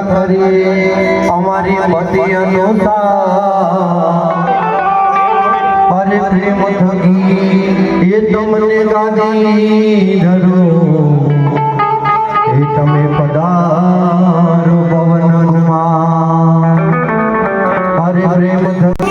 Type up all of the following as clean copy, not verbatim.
खरी हमारी मति अनुसार अरे प्रेम थकी ये तुमने गादी धरो ये तमे पधारो भवनमा अरे प्रेम थकी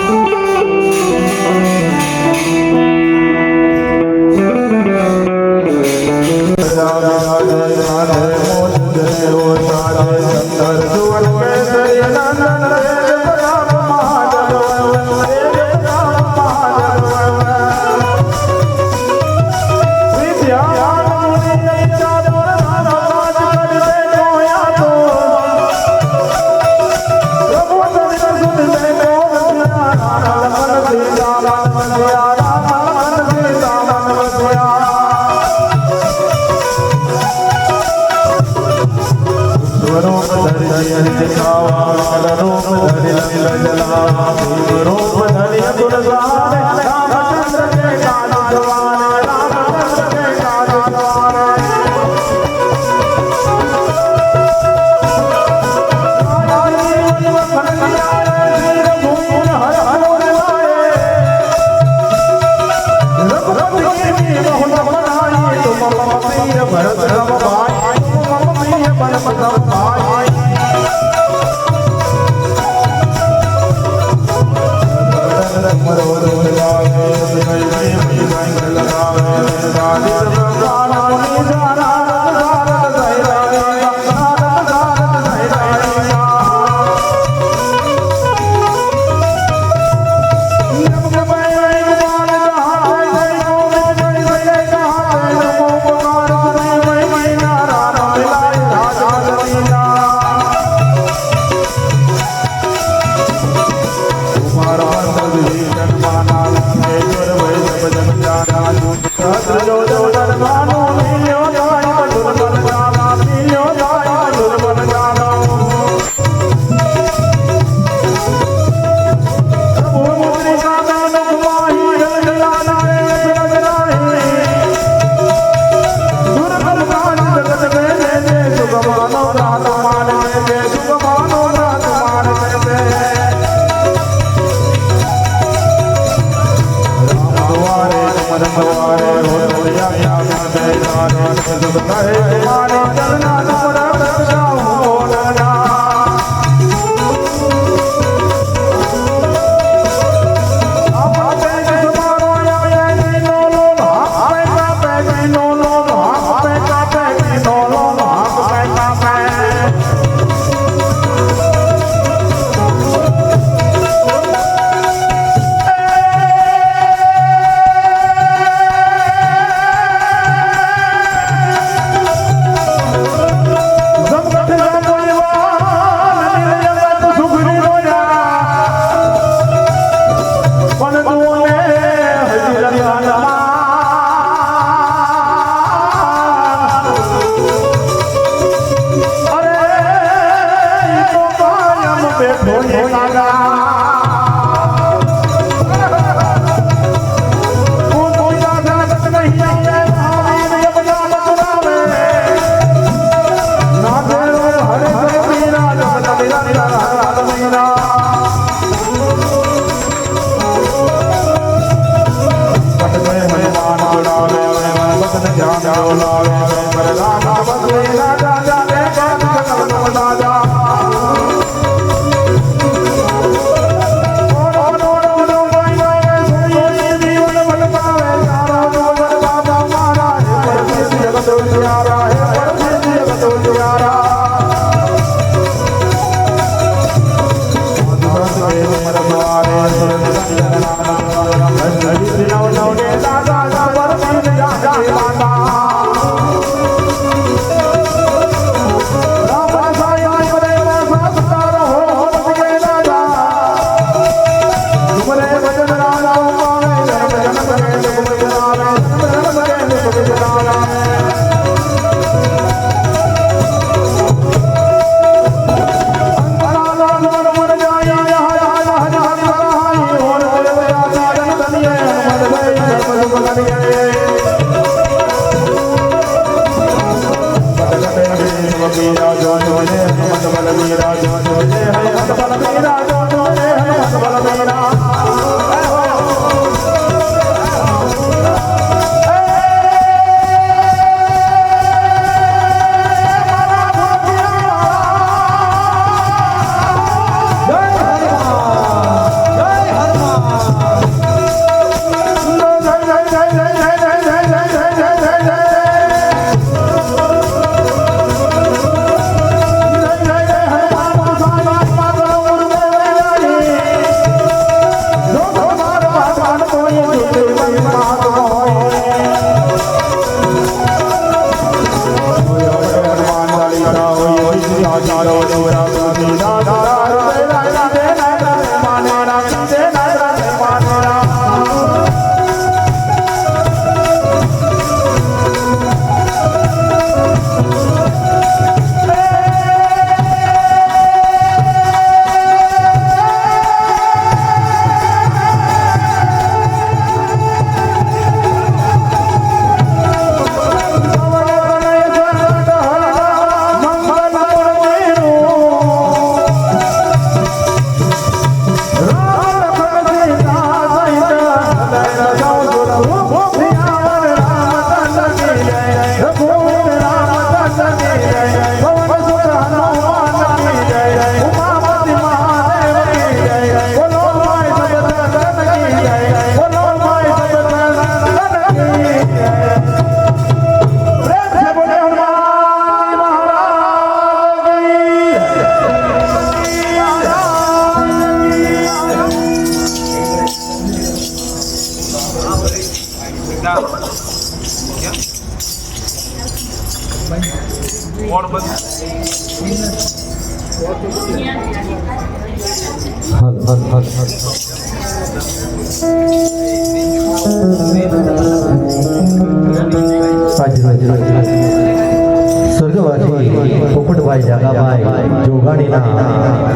સ્વર્ગવાસી પોપટભાઈ જાગાભાઈ જોગાણીના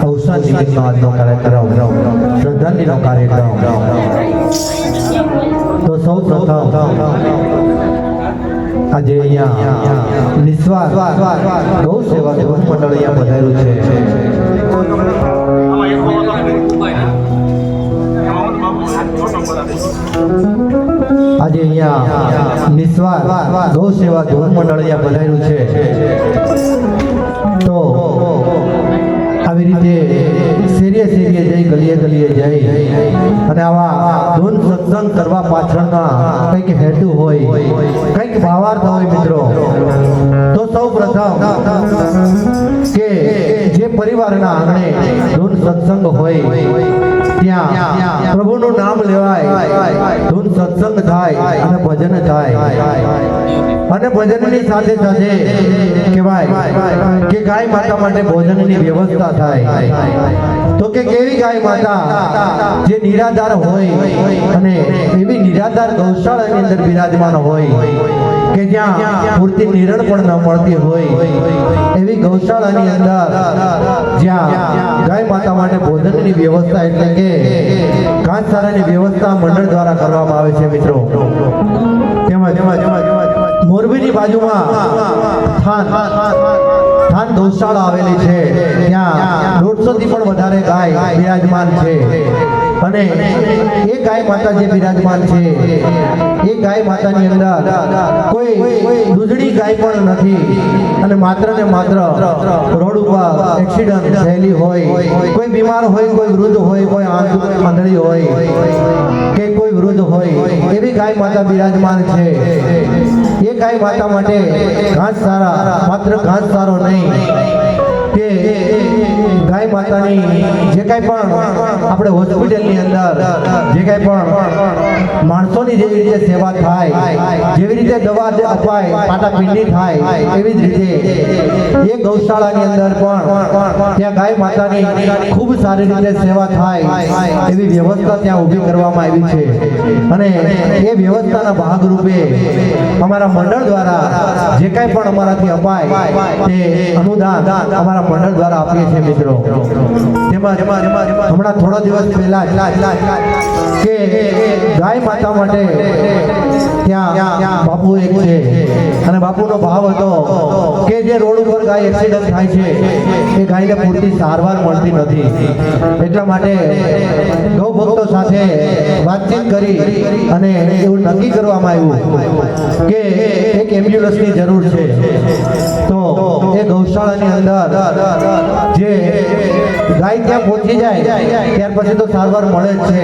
અવસાન નિમિત્તનો આજનો કાર્યક્રમ શ્રદ્ધાંજલિનો કાર્યક્રમ તો સૌ પ્રથમ આજે અહીંયા નિસ્વાર્થ ગૌ સેવા ધર્મ મંડળ અહીંયા પધાર્યું છે. આજે અહીંયા નિસ્વાર્થ ગૌ સેવા ધર્મ મંડળ અહીંયા પધાર્યું છે. તો આવી રીતે શેરીએ શેરીએ જઈ ગલીએ ગલીએ જઈ અને આવા ધૂન સત્સંગ કરવા પાછળના કંઈક હેતુ હોય, કંઈક ભાવાર્થ હોય મિત્રો. તો સૌ પ્રથમ કે જે પરિવારના આંગણે ધૂન સત્સંગ હોય ત્યાં પ્રભુનું નામ લેવાય, ધૂન સત્સંગ થાય અને ભજન થાય. અને ભજનની સાથે સાથે કહેવાય કે ગાય માતા માટે ભોજનની વ્યવસ્થા થાય. તો કે કેવી ગાય માતા જે નિરાધાર હોય અને એવી નિરાધાર ગૌશાળાની અંદર બિરાજમાન હોય કે જ્યાં પૂરતી નિરણ પણ ન મળતી હોય, એવી ગૌશાળાની અંદર જ્યાં ગાય માતા માટે ભોજનની વ્યવસ્થા એટલે કે ઘાસચારાની વ્યવસ્થા મંડળ દ્વારા કરવામાં આવે છે મિત્રો. તેમજ મોરબીની બાજુમાં થાન ગૌશાળા આવેલી છે, ત્યાં 150 થી પણ વધારે ગાય બિરાજમાન છે. અને એ ગાય માતા જે બિરાજમાન છે એ ગાય માતાની અંદર કોઈ દૂધણી ગાય પણ નથી. અને માત્ર ને માત્ર રોડ ઉપર એક્સિડન્ટ થયેલી હોય, કોઈ બીમાર હોય, કોઈ વૃદ્ધ હોય, કોઈ આંધળી હોય કે કોઈ વૃદ્ધ હોય, એવી ગાય માતા બિરાજમાન છે. એ ગાય માતા માટે ઘાસચારા, માત્ર ઘાસચારો નહીં કે ગાય માતાની જે કાંઈ પણ આપણે હોસ્પિટલની અંદર જે કાંઈ પણ માણસોની જેવી રીતે સેવા થાય, જેવી રીતે દવા અપાય, પાટાપિંડી થાય, એવી જ રીતે એ ગૌશાળાની અંદર પણ ત્યાં ગાય માતાની ખૂબ સારી રીતે સેવા થાય એવી વ્યવસ્થા ત્યાં ઊભી કરવામાં આવી છે. અને એ વ્યવસ્થાના ભાગરૂપે અમારા મંડળ દ્વારા જે કાંઈ પણ અમારાથી અપાય તે અનુદાન અમારા અમારા મંડળ દ્વારા આપીએ છીએ મિત્રો. તેમાં હમણાં થોડા દિવસ પહેલા કે ગાય માતા માટે ત્યાં બાપુ એક છે અને બાપુનો ભાવ હતો કે જે રોડ ઉપર ગાય એક્સિડન્ટ થાય છે એ ગાયને પૂરતી સારવાર મળતી નથી. એટલા માટે ગૌ ભક્તો સાથે વાતચીત કરી અને એવું નક્કી કરવામાં આવ્યું કે એક એમ્બ્યુલન્સની જરૂર છે. તો એ ગૌશાળાની અંદર જે ગાય ત્યાં પહોંચી જાય ત્યાર પછી તો સારવાર મળે જ છે,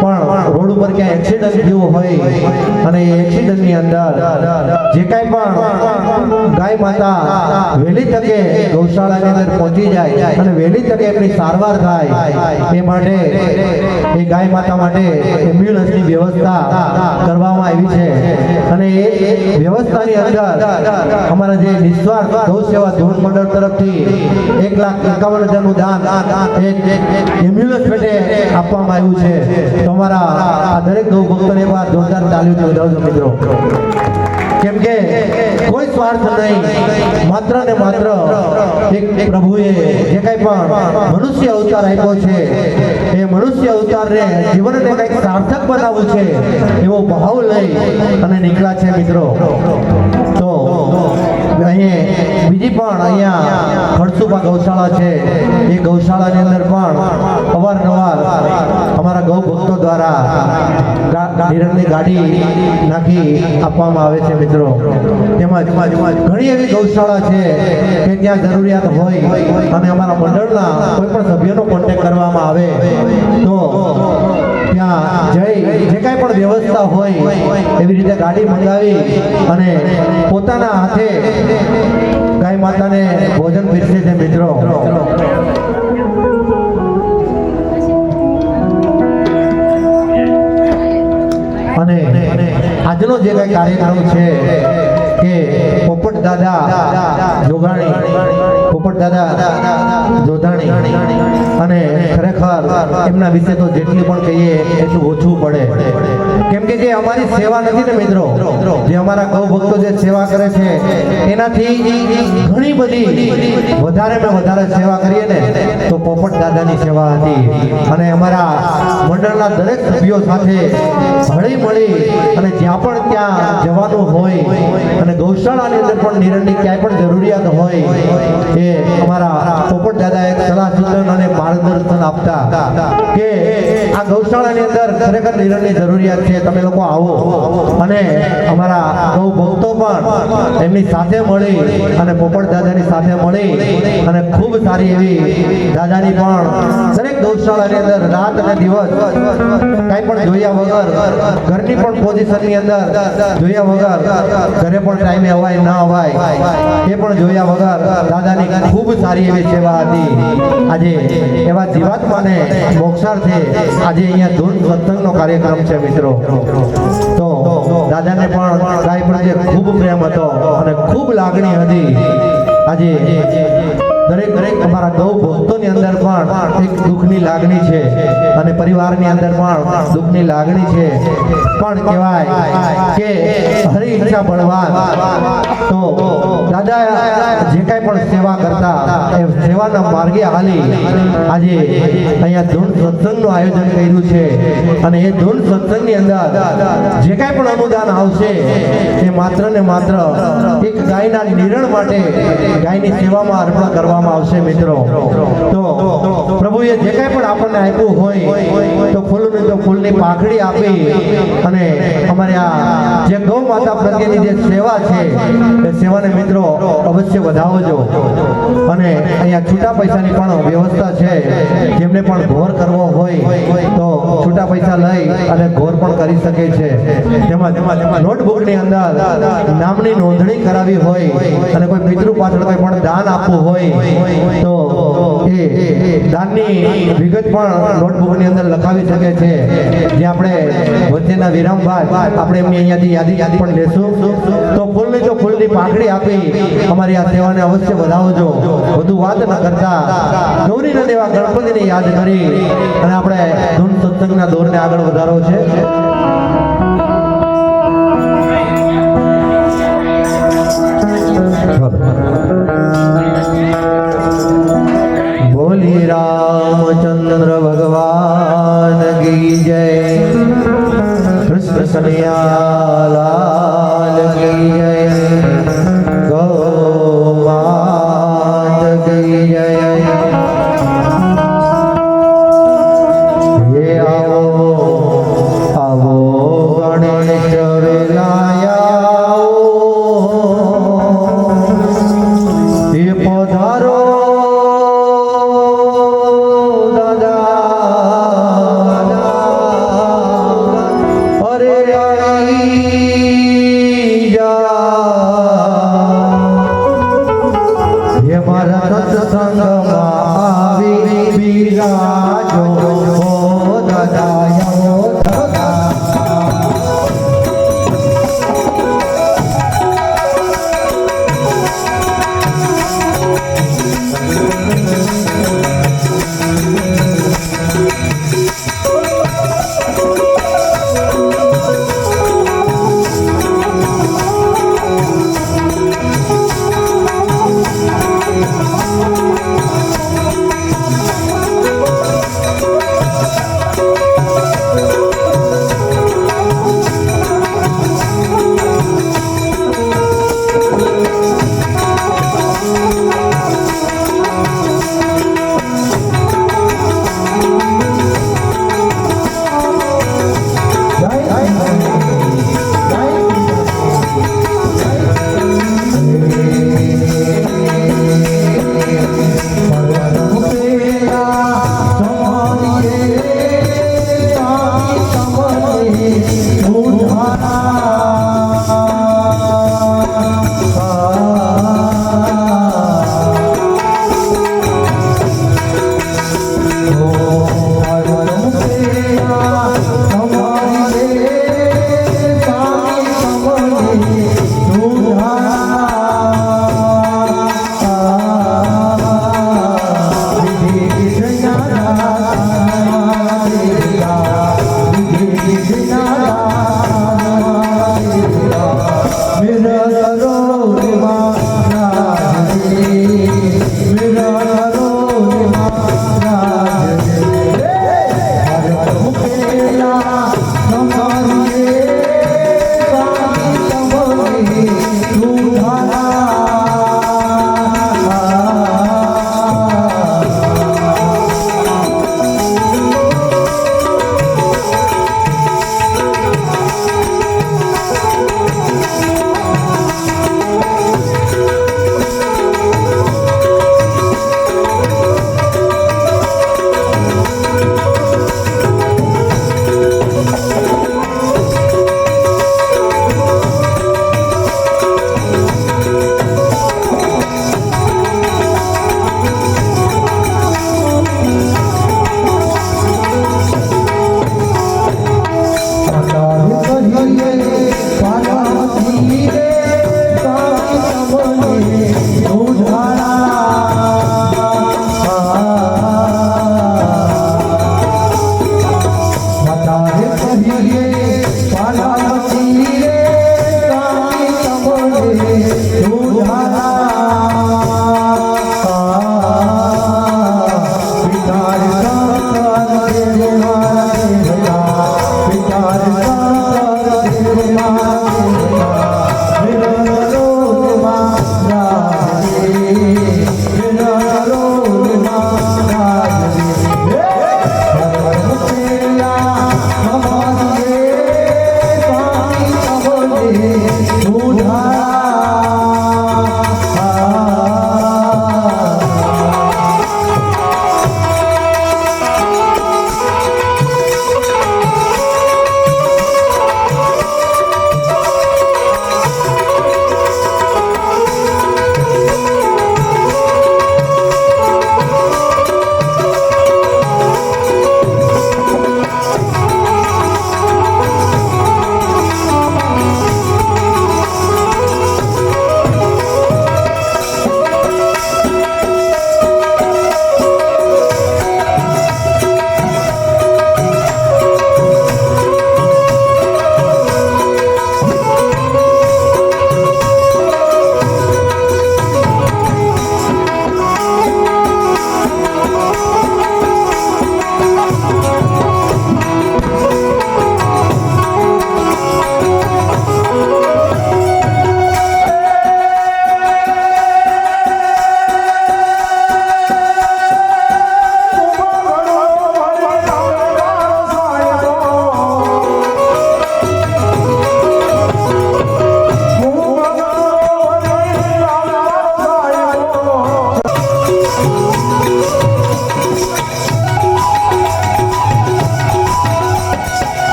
પણ રોડ ઉપર ક્યાં એક્સિડન્ટ થયું હોય અને એ એક્સિડન્ટની અંદર જે કાંઈ પણ ગાય માતા વહેલી તકે ગૌશાળાની અંદર પહોંચી જાય અને વહેલી તકે એમની સારવાર થાય એ માટે એ ગાય માતા માટે એમ્બ્યુલન્સની વ્યવસ્થા કરવામાં આવી છે. અને એ વ્યવસ્થાની અંદર અમારા જે નિસ્વાર્થ ગૌ સેવા ધોરણ મંડળ તરફથી 1,51,000નું દાન એમ્બ્યુલન્સ માટે આપવામાં આવ્યું છે. તો અમારા આ દરેક ગૌ ભક્તોને એક વાર જોરદાર તાલીઓથી વધાવજો મિત્રો. કેમ કે કોઈ સ્વાર્થ નહીં, માત્ર ને માત્ર એક પ્રભુએ જે કાંઈ પણ મનુષ્ય અવતાર આપ્યો છે એ મનુષ્ય અવતારને જીવનને કંઈક સાર્થક બનાવવું છે એવો ભાવ લઈ અને નીકળ્યા છે મિત્રો. તો અહીંયા બીજી પણ અહીંયા ખડસુપા ગૌશાળા છે. એ ગૌશાળાની અંદર પણ અવારનવાર અમારા ગૌ ભક્તો દ્વારા નિરંજની ગાડી નાખી આપવામાં આવે છે મિત્રો. તેમજ ઘણી એવી ગૌશાળા છે કે ત્યાં જરૂરિયાત હોય અને અમારા મંડળના કોઈ પણ સભ્યનો કોન્ટેક્ટ કરવામાં આવે તો ત્યાં જઈ જે કાંઈ પણ વ્યવસ્થા હોય એવી રીતે ગાડી મંગાવી અને પોતાના હાથે ગાય માતાને ભોજન પીરસે છે મિત્રો. અને આજનો જે કઈ કાર્યક્રમ છે કે પોપટ દાદા જોધાણી અને ખરેખર એમના વિશે તો જેટલું પણ કહીએ એટલું ઓછું પડે. કેમ કે જે અમારી સેવા નથી ને મિત્રો, જે અમારા ગૌ ભક્તો જે સેવા કરે છે એનાથી ઘણી બધી વધારે સેવા કરીએ ને તો પોપટ દાદાની સેવા હતી. અને અમારા મંડળના દરેક સભ્યો સાથે હળી મળી અને જ્યાં પણ ત્યાં જવાનું હોય અને ગૌશાળાની અંદર પણ નિરંજની ક્યાંય પણ જરૂરિયાત હોય એ અમારા પોપટ દાદા એક સલાહ સૂચન અને માર્ગદર્શન આપતા કે આ ગૌશાળાની અંદર ખરેખર નિરંજની જરૂરિયાત છે, તમે લોકો આવો. અને અમારા ગૌ ભક્તો પણ એમની સાથે મળી અને પોપટ દાદાની સાથે મળી અને ખૂબ સારી એવી દાદાની પણ દરેક ગૌશાળાની અંદર રાત અને દિવસ કાંઈ પણ જોયા વગર, ઘરની પણ પોઝિશનની અંદર જોયા વગર, ઘરે પણ ટાઈમે અવાય ન અવાય એ પણ જોયા વગર દાદાની ખૂબ સારી એવી સેવા હતી. આજે એવા જીવાત્માને મોક્ષાર્થે આજે અહીંયા ધૂન સત્સંગનો કાર્યક્રમ છે મિત્રો. તો દાદાને પણ ગાય પ્રત્યે ખૂબ પ્રેમ હતો અને ખૂબ લાગણી હતી. આજે દરેક અમારા ગૌ ભક્તોની અંદર પણ એક દુઃખની લાગણી છે અને પરિવારની અંદર પણ દુઃખની લાગણી છે. પણ કહેવાય કે હરી ઈચ્છા બળવાન. તો દાદા જે કાંઈ પણ સેવા કરતા એ સેવાના માર્ગે હાલી આજે અહીંયા ધૂન સત્સંગનું આયોજન કર્યું છે. અને એ ધૂન સત્સંગની અંદર જે કાંઈ પણ અનુદાન આવશે એ માત્ર ને માત્ર એક ગાયના નિરણ માટે, ગાયની સેવામાં અર્પણ કરવામાં આવશે મિત્રો. તો પ્રભુએ જે કાંઈ પણ આપણને આપ્યું હોય તો ફૂલની પાંખડી આપી અને અમારે આ જે ગૌ માતા પ્રત્યેની જે સેવા છે એ સેવાને મિત્રો અવશ્ય વધાવજો. અને અહીંયા છૂટા પૈસાની પણ વ્યવસ્થા છે. જેમને પણ ઘોર કરવો હોય તો છૂટા પૈસા લઈ અને ઘોર પણ કરી શકે છે. તેમજ નોટબુકની અંદર નામની નોંધણી કરાવી હોય અને કોઈ પિતૃ પાછળ કોઈ પણ દાન આપવું હોય તો એ દાનની વિગત પણ નોટબુકની અંદર લખાવી શકે છે. જે આપણે વચ્ચેના વિરામ બાદ આપણે એમની અહીંયાથી યાદી પણ લેશું. તો ફૂલની પાંખડી આપી અમારી આ સેવાને અવશ્ય વધાવજો. વધુ વાત ન કરતા ગૌરીના દેવા ગણપતિને યાદ કરી અને આપણે ધૂન સત્સંગના દોરને આગળ વધારવો છે. भगवान की जय, कृष्ण कन्हैया लाल की जय, गौ मात की जय। ये आओ आओ गणेश वेलाया ये पधारो दादा, अरे आई जा ये मारा सत्संग आवी बिराजो दादा यो दादा।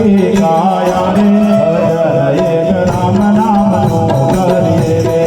નથી કાયા રે ભજન એક રામ નામનો કરીએ રે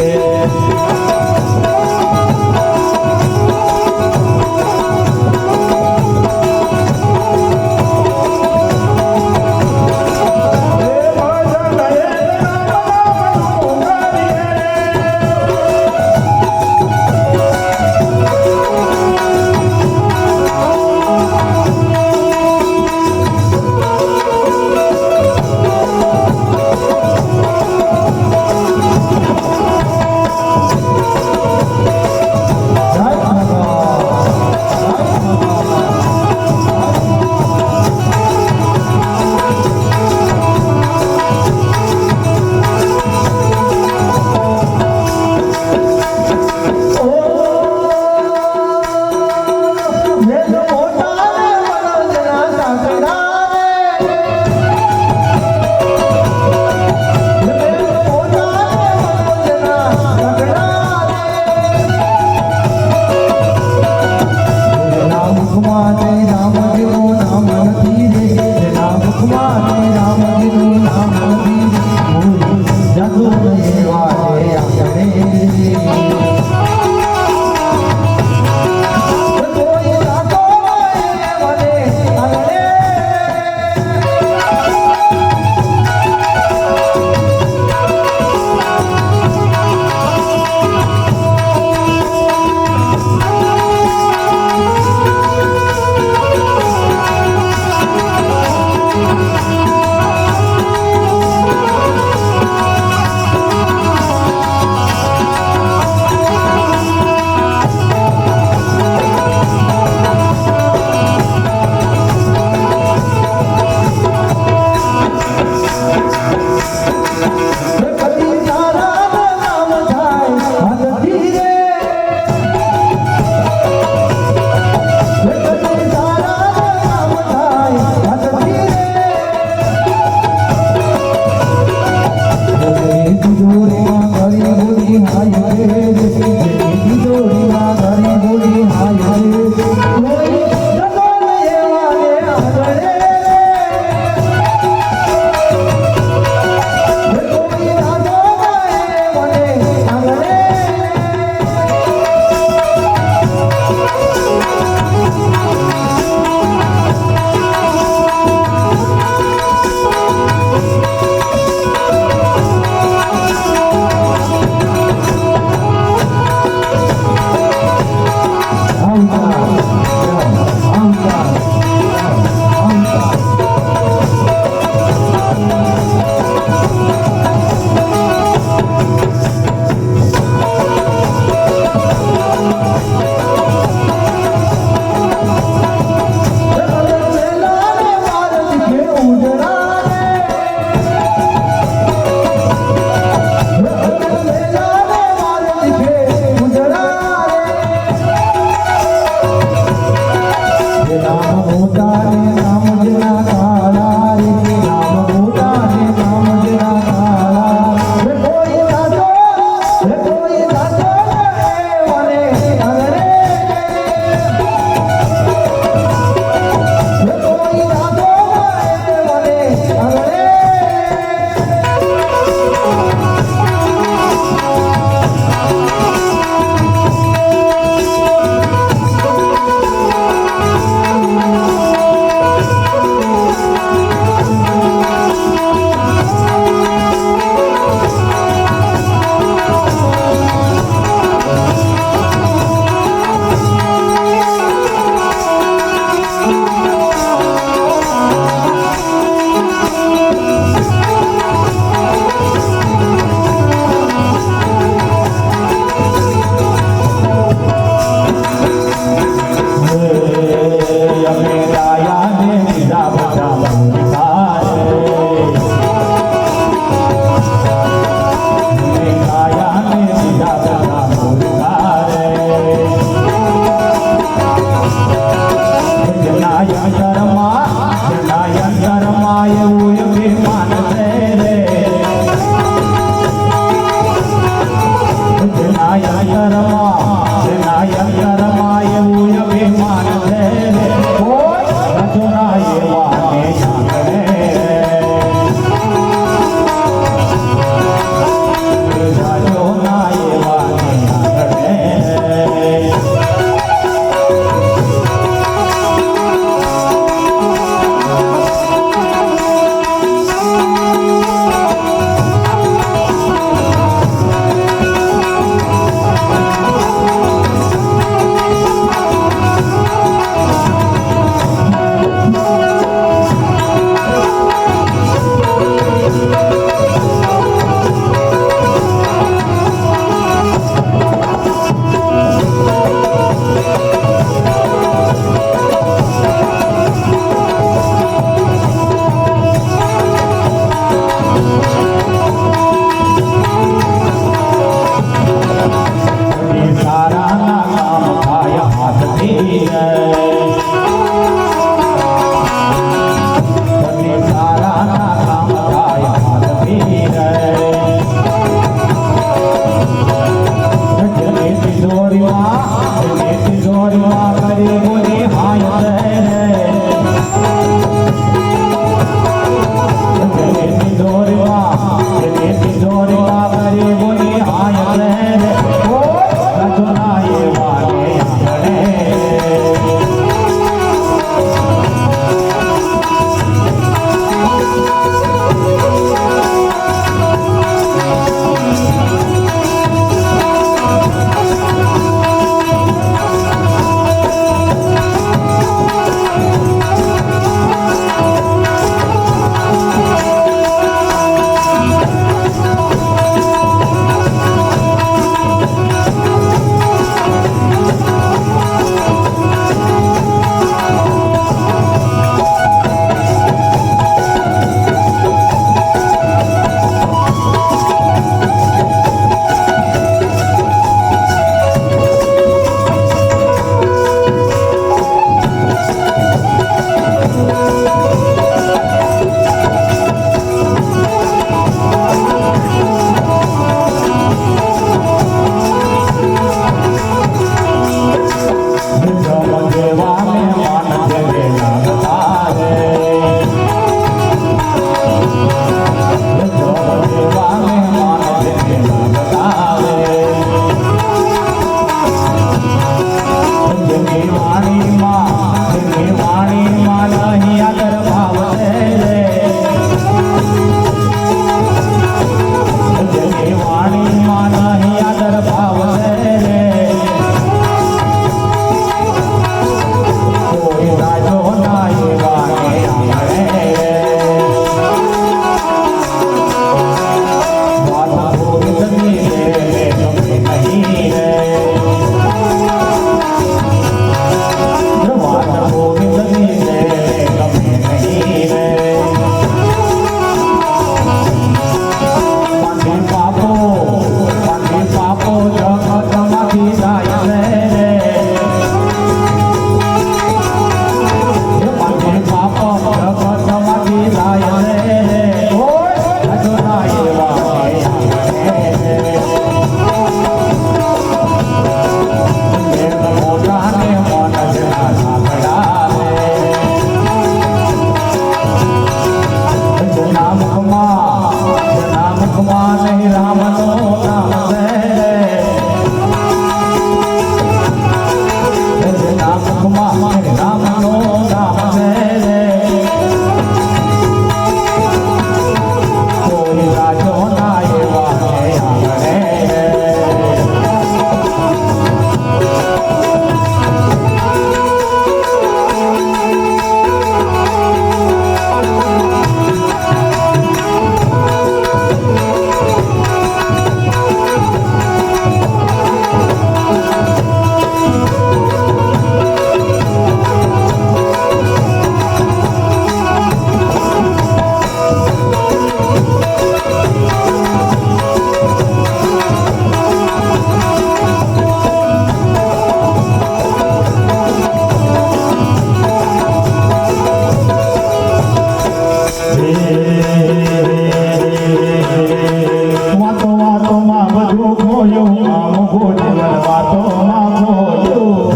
વાતો વાતોમાં બધું ખોયું આમ જીવન વાતોમાં ખોયું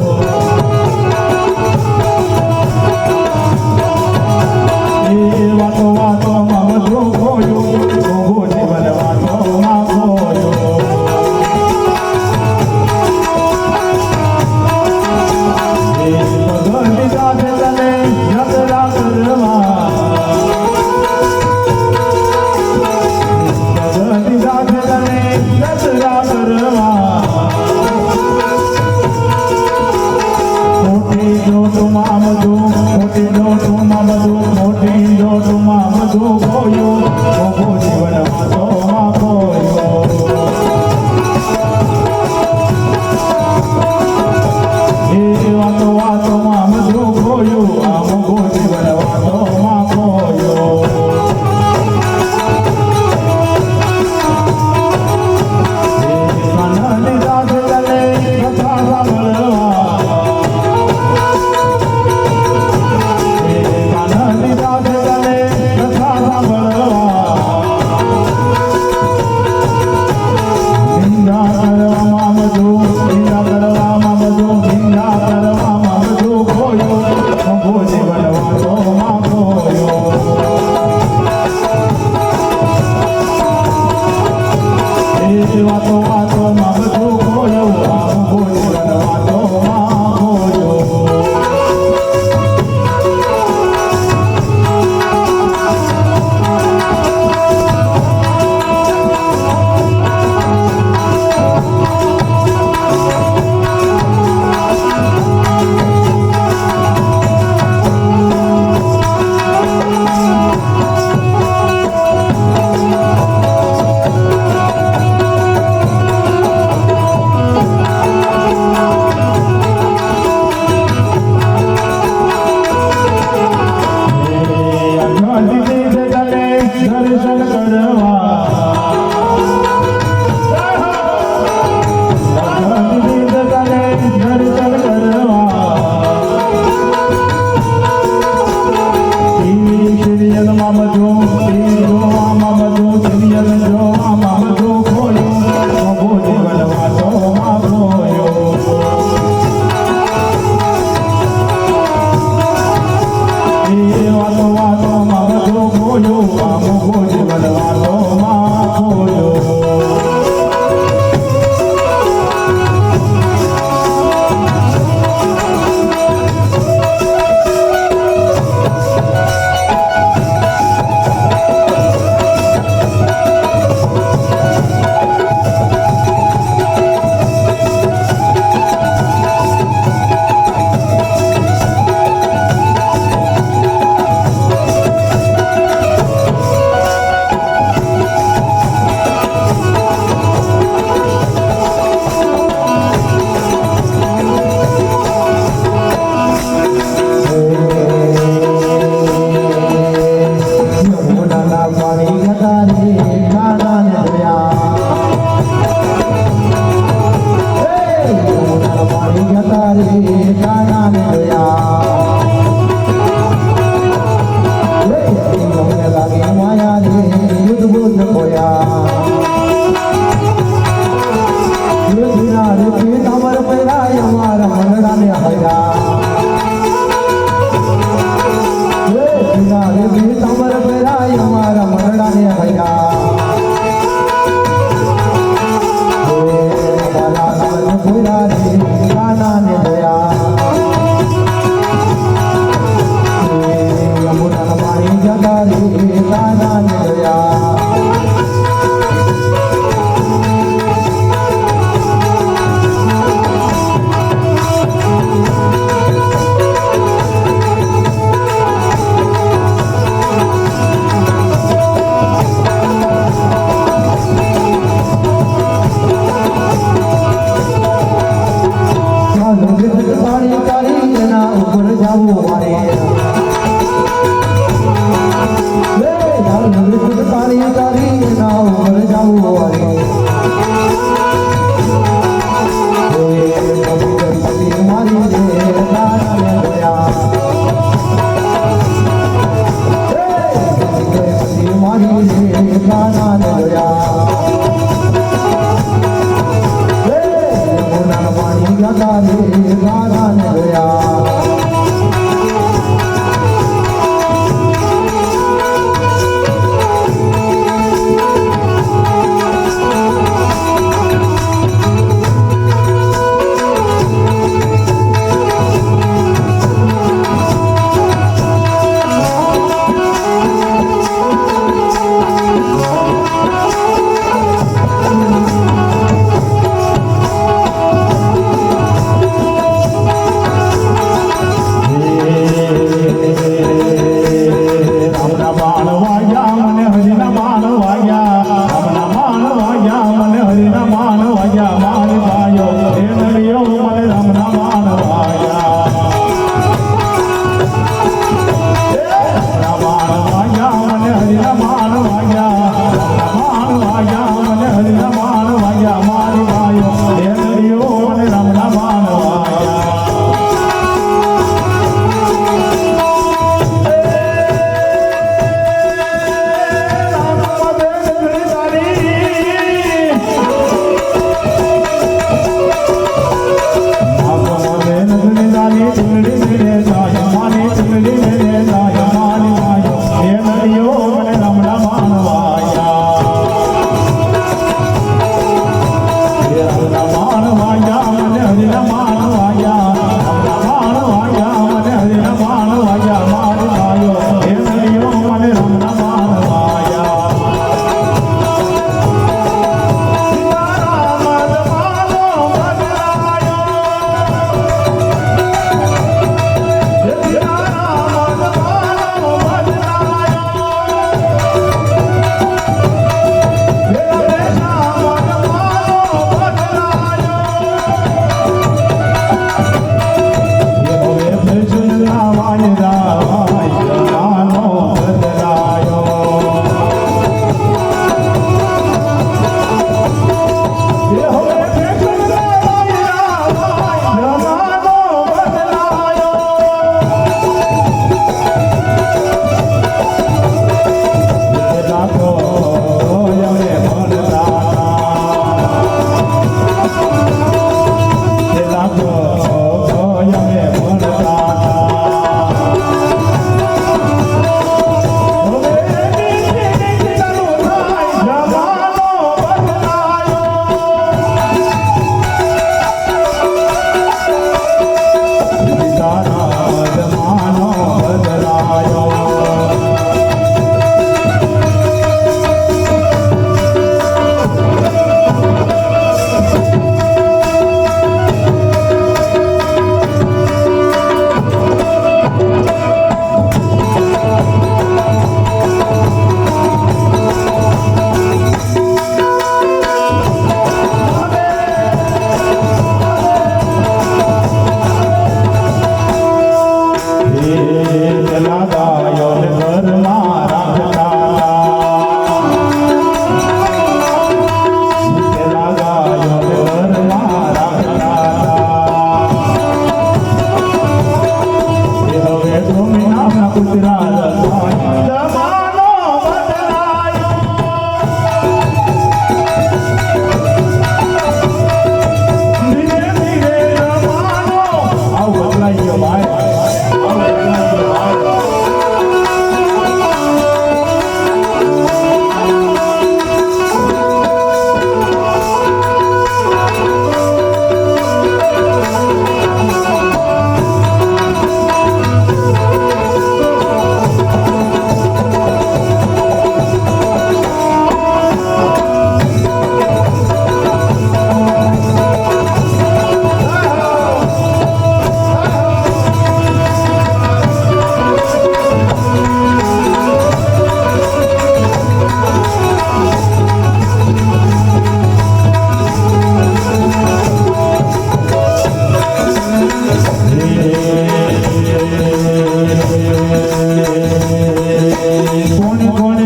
વાતો વાતોમાં બધું ખોયું જીવન વાતોમાં ખોયું ભગવાન દીધા છે તને યાત્રા કરવા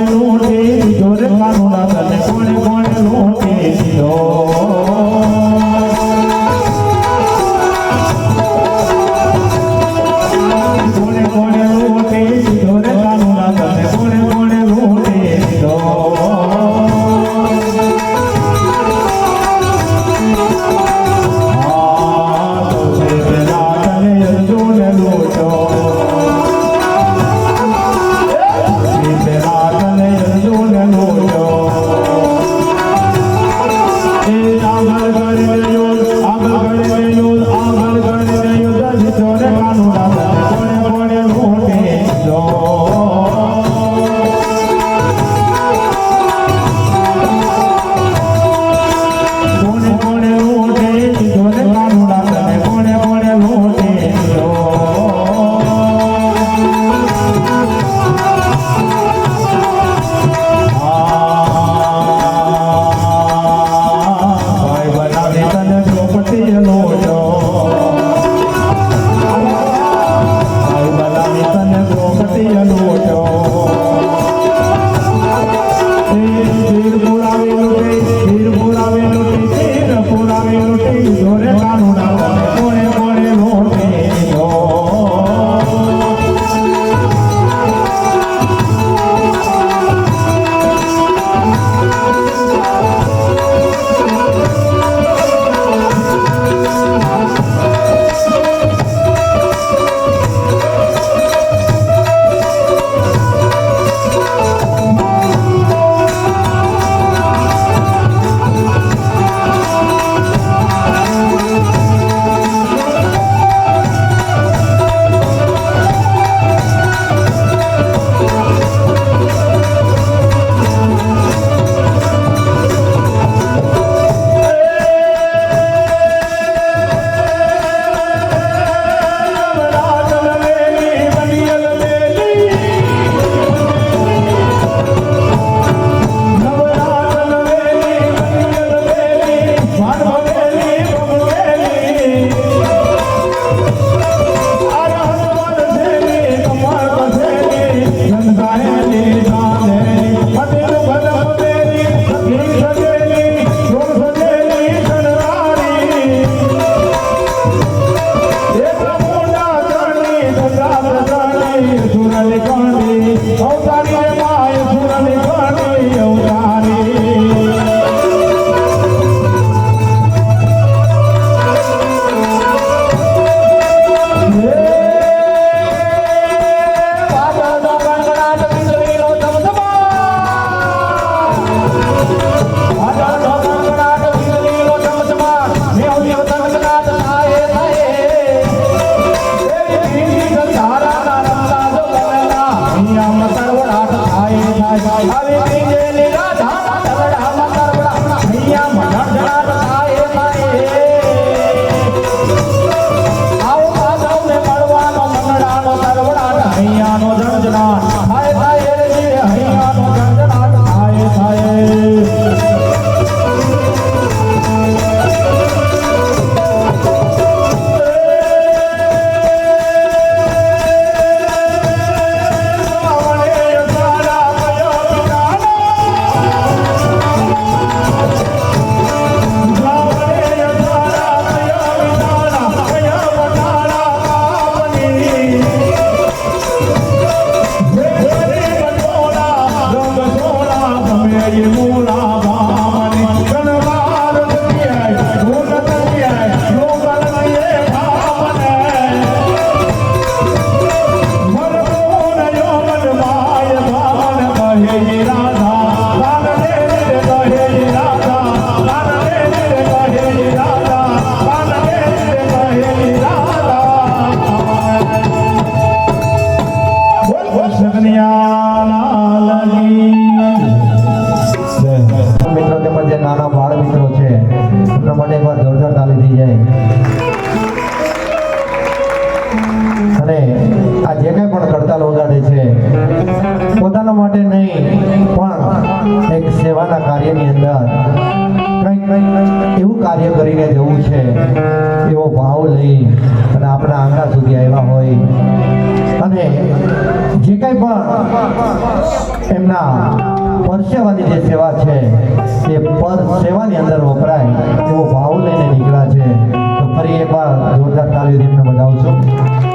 લૂંટી દીધો રે કાનુડા તને કોણે કોણે લૂંટી દીધો કોણે કોણે લૂંટી દીધો રે કાનુડા તને કોણે કોણે લૂંટી દીધો કાર્ય કરીને જવું છે એવો ભાવ લઈ અને આપણા આંગણા સુધી આવ્યા હોય અને જે કંઈ પણ એમના પરસેવાની જે સેવા છે એ પર સેવાની અંદર વપરાય એવો ભાવ લઈને નીકળ્યા છે. તો ફરી એકવાર જોરદાર તાળીઓ એમને બતાવું છું.